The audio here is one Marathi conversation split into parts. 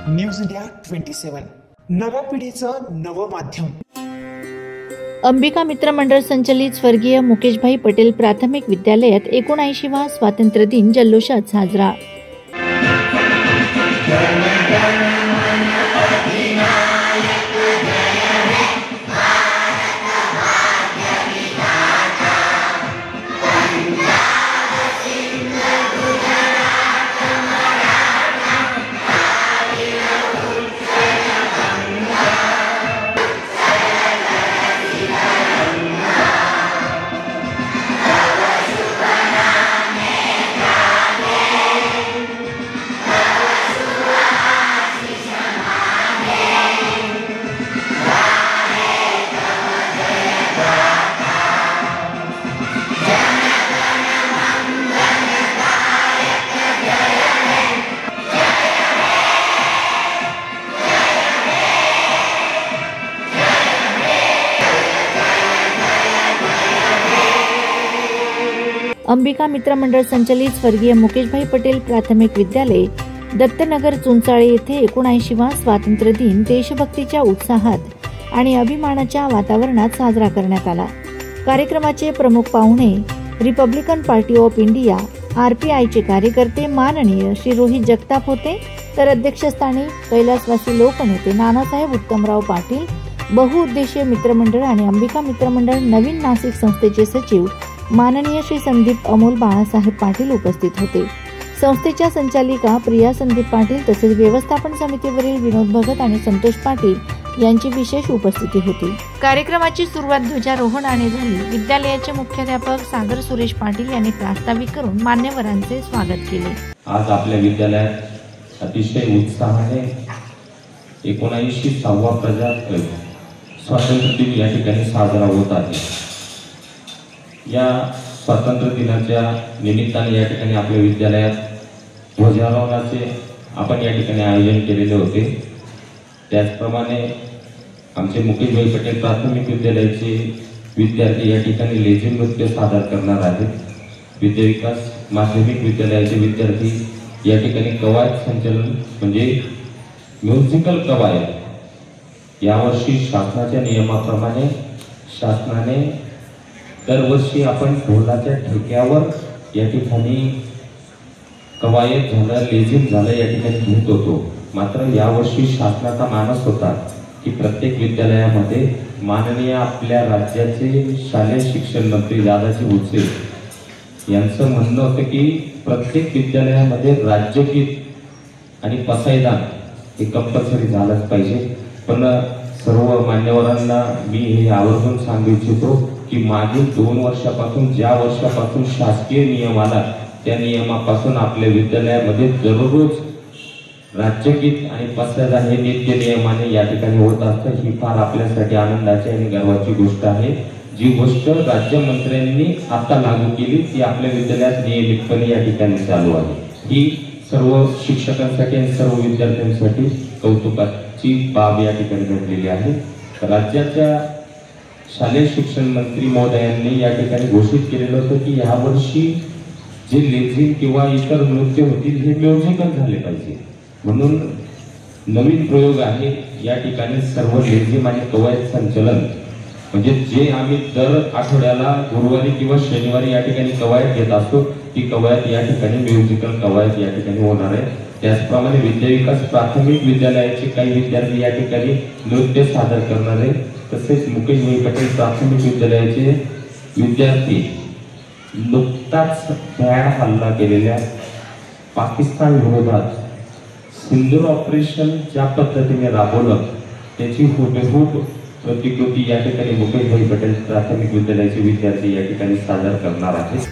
न्यूज इंडिया 27 नव्या पिढीचं नवं माध्यम। अंबिका मित्र मंडळ संचलित स्वर्गीय मुकेशभाई पटेल प्राथमिक विद्यालयात 79वा स्वातंत्र्य दिन जल्लोषात साजरा। अंबिका मित्र मंडळ संचलित स्वर्गीय मुकेशभाई पटेल प्राथमिक विद्यालय दत्तनगर चुंचाळे येथे 79वा स्वातंत्र्य दिन देशभक्तीच्या उत्साहात आणि अभिमानाच्या वातावरणात साजरा करण्यात आला। कार्यक्रमाचे प्रमुख पाहुणे रिपब्लिकन पार्टी ऑफ इंडिया RPIचे कार्यकर्ते माननीय श्री रोहित जगताप होते, तर अध्यक्षस्थानी कैलासवासी लोकनेते नानासाहेब उत्तमराव पाटील, बहुउद्देशीय मित्रमंडळ आणि अंबिका मित्रमंडळ नवीन नाशिक संस्थेचे सचिव माननीय श्री संदीप अमोल बाळासाहेब पाटील उपस्थित होते। संस्थेच्या संचालिका प्रिया संदीप पाटील तसेच व्यवस्थापन समितीवरील विनोद भगत आणि संतोष पाटील यांची विशेष उपस्थिती होती। कार्यक्रमाची सुरुवात ध्वजारोहणाने झाली। विद्यालयाचे मुख्याध्यापक सागर सुरेश पाटील यांनी प्रास्ताविक करून मान्यवरांचे स्वागत केले। आज आपल्या विद्यालयात अतिशय उत्साहाने 79वा प्रजासत्ताक स्वातंत्र्य दिन या ठिकाणी साजरा होत आहे। या स्वातंत्र्य दिनाच्या निमित्ताने या ठिकाणी आपल्या विद्यालयात ध्वजारोहणाचे आपण या ठिकाणी आयोजन केलेले होते। त्याचप्रमाणे आमचे मुकेशभाई पटेल प्राथमिक विद्यालयाचे विद्यार्थी या ठिकाणी लेझिम नृत्य सादर करणार आहेत। विद्याविकास माध्यमिक विद्यालयाचे विद्यार्थी या ठिकाणी कवायत संचलन म्हणजे म्युझिकल कवायत यावर्षी शासनाच्या नियमाप्रमाणे शासनाने दरवर्षी आपण ढोलाच्या ठेक्यावर या ठिकाणी कवायत झालं, लेझिम झालं या ठिकाणी घेत होतो। मात्र यावर्षी शासनाचा मानस होता की प्रत्येक विद्यालयामध्ये माननीय आपल्या राज्याचे शालेय शिक्षण मंत्री दादाजी भुसे यांचं म्हणणं होतं की प्रत्येक विद्यालयामध्ये राज्यगीत आणि पसायदान हे कंपल्सरी झालंच पाहिजे। पण सर्व मान्यवरांना मी हे आवर्जून सांगू इच्छितो की मागील 2 वर्षापासून ज्या वर्षापासून शासकीय नियम आला त्या नियमापासून आपल्या विद्यालयामध्ये दररोज राज्यगीत आणि पसायदान हे नित्य नियमाने या ठिकाणी होत असतं। ही फार आपल्यासाठी आनंदाची आणि गर्वाची गोष्ट आहे। जी गोष्ट राज्यमंत्र्यांनी आता लागू केली ती आपल्या विद्यालयात नियमितपणे या ठिकाणी चालू आहे। ही सर्व शिक्षकांसाठी आणि सर्व विद्यार्थ्यांसाठी कौतुकाची बाब या ठिकाणी घडलेली आहे। राज्याच्या शालेय शिक्षण मंत्री महोदयांनी या ठिकाणी घोषित केलेलं होतं की यावर्षी जे लेझिम किंवा इतर नृत्य होतील हे म्युझिकल झाले पाहिजे, म्हणून नवीन प्रयोग आहे। या ठिकाणी सर्व लेझिम आणि कवायत संचलन म्हणजे जे आम्ही दर आठवड्याला गुरुवारी किंवा शनिवारी या ठिकाणी कवायत घेत असतो ती कवायत या ठिकाणी म्युझिकल कवायत या ठिकाणी होणार आहे। त्याचप्रमाणे विद्याविकास प्राथमिक विद्यालयाचे काही विद्यार्थी या ठिकाणी नृत्य सादर करणार आहे। तसेच मुकेशभाई पटेल प्राथमिक विद्यालयाचे विद्यार्थी नुकताच भ्याड हल्ला केलेल्या पाकिस्तान विरोधात सिंदूर ऑपरेशन ज्या पद्धतीने राबवलं त्याची हुबेहूब प्रतिकृती या ठिकाणी मुकेशभाई पटेल प्राथमिक विद्यालयाचे विद्यार्थी या ठिकाणी सादर करणार आहेत।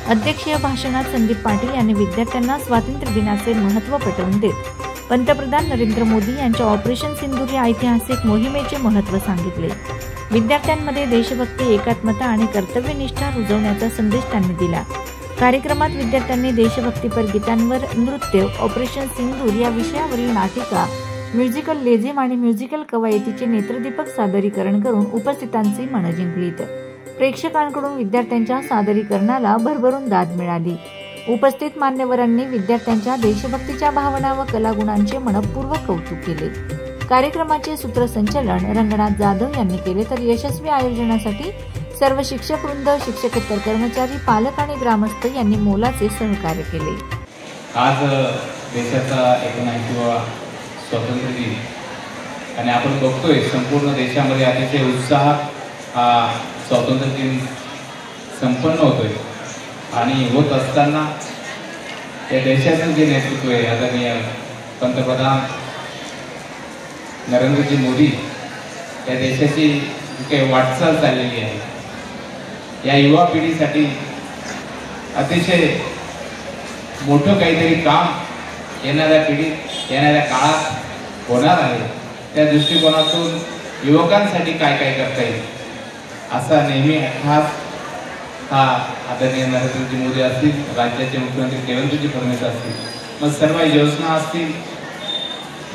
अध्यक्षीय भाषणात संदीप पाटील यांनी विद्यार्थ्यांना स्वातंत्र्य दिनाचे महत्त्व पटवून देत पंतप्रधान नरेंद्र मोदी यांच्या ऑपरेशन सिंदूर या ऐतिहासिक मोहिमेचे महत्त्व सांगितले। विद्यार्थ्यांमध्ये देशभक्ती, एकात्मता आणि कर्तव्यनिष्ठा रुजवण्याचा संदेश त्यांनी दिला। कार्यक्रमात विद्यार्थ्यांनी देशभक्तीपर गीतांवर नृत्य, ऑपरेशन सिंदूर या विषयावरील नाटिका, म्युझिकल लेझिम आणि म्युझिकल कवायतीचे नेत्रदीपक सादरीकरण करून उपस्थितांची मनं जिंकलीत. प्रेक्षकांकडून विद्यार्थ्यांच्या सादरीकरणाला भरभरून दाद मिळाली. उपस्थित मान्यवरांनी विद्यार्थ्यांच्या देशभक्तीच्या भावना व कलागुणांचे मनपूर्वक कौतुक केले. कार्यक्रमाचे सूत्रसंचालन रंगनाथ जाधव यांनी केले, तर यशस्वी आयोजनासाठी सर्व शिक्षक वृंद, शिक्षकेतर कर्मचारी, पालक आणि ग्रामस्थ यांनी मोलाचे सहकार्य केले. आज देशाचा 79वा स्वातंत्र्य दिन आणि आपण बघतोय संपूर्ण देशामध्ये अतिशय उत्साहात हा स्वातंत्र्य दिन संपन्न होतोय. आणि होत असताना या देशाचं जे नेतृत्व आहे आदरणीय पंतप्रधान नरेंद्रजी मोदी, या देशाची काही वाटचाल चाललेली आहे, या युवा पिढीसाठी अतिशय मोठं काहीतरी काम येणाऱ्या पिढीत, येणाऱ्या काळात होणार आहे. त्या दृष्टिकोनातून युवकांसाठी काय काय करता येईल असा नेहमी खास हा आदरणीय नरेंद्रजी मोदी असतील, राज्याचे मुख्यमंत्री देवेंद्रजी फडणवीस असतील, मग सर्व योजना असतील,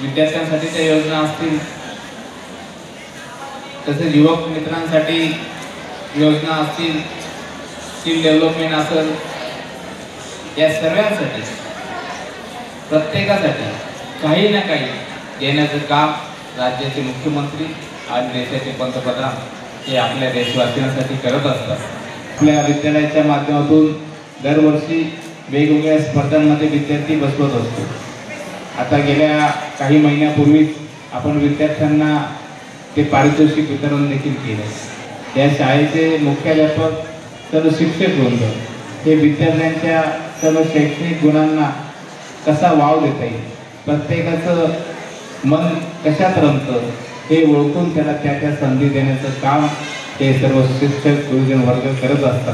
विद्यार्थ्यांसाठीच्या योजना असतील, तसेच युवक मित्रांसाठी योजना असतील, स्किल डेव्हलपमेंट असेल, या सर्वांसाठी प्रत्येकासाठी काही ना काही देण्याचं काम राज्याचे मुख्यमंत्री आणि देशाचे पंतप्रधान हे आपल्या देशवासियांसाठी करत असतात. आपल्या विद्यालयाच्या माध्यमातून दरवर्षी वेगवेगळ्या स्पर्धांमध्ये विद्यार्थी बसवत असतो. आता गेल्या काही महिन्यापूर्वीच आपण विद्यार्थ्यांना ते पारितोषिक वितरण देखील केले. या शाळेचे मुख्याध्यापक, सर्व शिक्षक वृंद हे विद्यार्थ्यांच्या सर्व शैक्षणिक गुणांना कसा वाव देता येईल, प्रत्येकाचं मन कशात रमतं हे ओळखून त्याला त्या संधी देण्याचं काम हे सर्व शिक्षक गुरुजन वर्ग करत असतात.